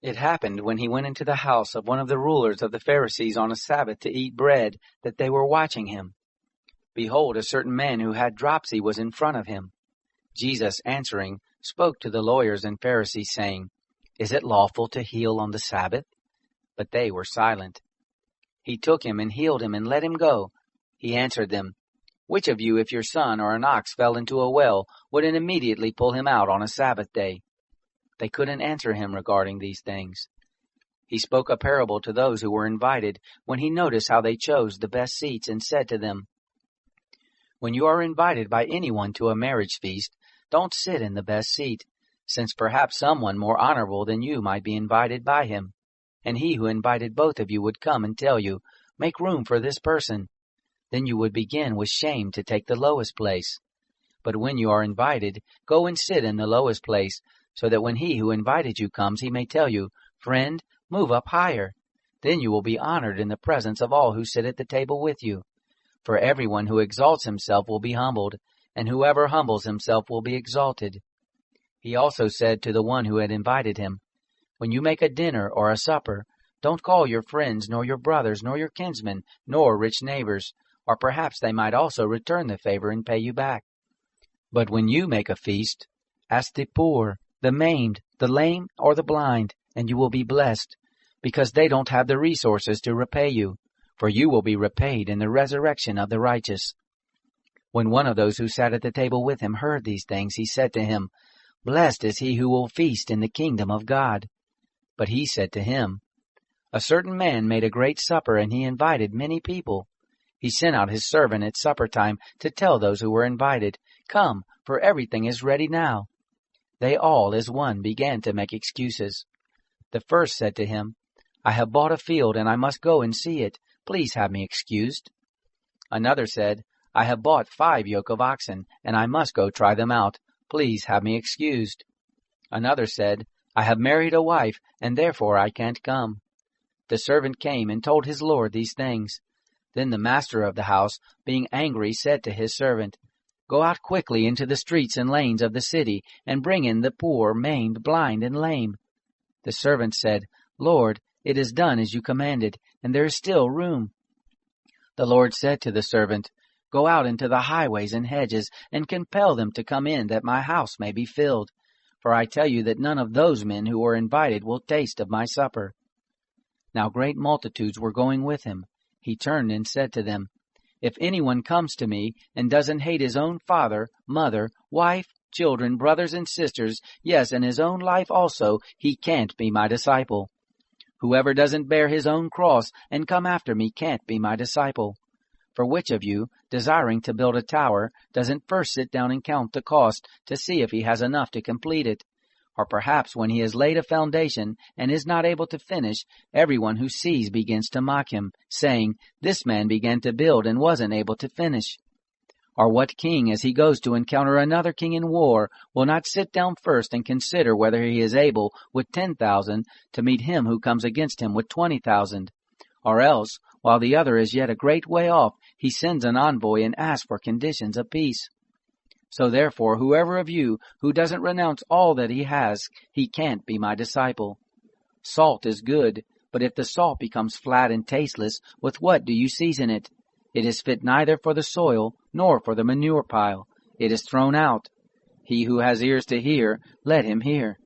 It happened when he went into the house of one of the rulers of the Pharisees on a Sabbath to eat bread, that they were watching him. Behold, a certain man who had dropsy was in front of him. Jesus, answering, spoke to the lawyers and Pharisees, saying, Is it lawful to heal on the Sabbath? But they were silent. He took him and healed him and let him go. He answered them, Which of you, if your son or an ox fell into a well, wouldn't immediately pull him out on a Sabbath day? They couldn't answer him regarding these things. He spoke a parable to those who were invited, when he noticed how they chose the best seats, and said to them, When you are invited by anyone to a marriage feast, don't sit in the best seat, since perhaps someone more honorable than you might be invited by him. And he who invited both of you would come and tell you, Make room for this person. Then you would begin with shame to take the lowest place. But when you are invited, go and sit in the lowest place, so that when he who invited you comes, he may tell you, Friend, move up higher. Then you will be honored in the presence of all who sit at the table with you. For everyone who exalts himself will be humbled, and whoever humbles himself will be exalted. He also said to the one who had invited him, When you make a dinner or a supper, don't call your friends, nor your brothers, nor your kinsmen, nor rich neighbors, or perhaps they might also return the favor and pay you back. But when you make a feast, ask the poor, the maimed, the lame, or the blind, and you will be blessed, because they don't have the resources to repay you, for you will be repaid in the resurrection of the righteous. When one of those who sat at the table with him heard these things, he said to him, Blessed is he who will feast in the kingdom of God. But he said to him, A certain man made a great supper, and he invited many people. He sent out his servant at supper time to tell those who were invited, Come, for everything is ready now. They all, as one, began to make excuses. The first said to him, I have bought a field, and I must go and see it. Please have me excused. Another said, I have bought 5 yoke of oxen, and I must go try them out. Please have me excused. Another said, I have married a wife, and therefore I can't come. The servant came and told his lord these things. Then the master of the house, being angry, said to his servant, Go out quickly into the streets and lanes of the city, and bring in the poor, maimed, blind, and lame. The servant said, Lord, it is done as you commanded, and there is still room. The Lord said to the servant, Go out into the highways and hedges, and compel them to come in, that my house may be filled. For I tell you that none of those men who were invited will taste of my supper. Now great multitudes were going with him. He turned and said to them, If anyone comes to me and doesn't hate his own father, mother, wife, children, brothers and sisters, yes, and his own life also, he can't be my disciple. Whoever doesn't bear his own cross and come after me can't be my disciple. For which of you, desiring to build a tower, doesn't first sit down and count the cost to see if he has enough to complete it? Or perhaps when he has laid a foundation and is not able to finish, everyone who sees begins to mock him, saying, This man began to build and wasn't able to finish. Or what king, as he goes to encounter another king in war, will not sit down first and consider whether he is able with 10,000 to meet him who comes against him with 20,000? Or else, while the other is yet a great way off, he sends an envoy and asks for conditions of peace. So therefore, whoever of you who doesn't renounce all that he has, he can't be my disciple. Salt is good, but if the salt becomes flat and tasteless, with what do you season it? It is fit neither for the soil nor for the manure pile. It is thrown out. He who has ears to hear, let him hear.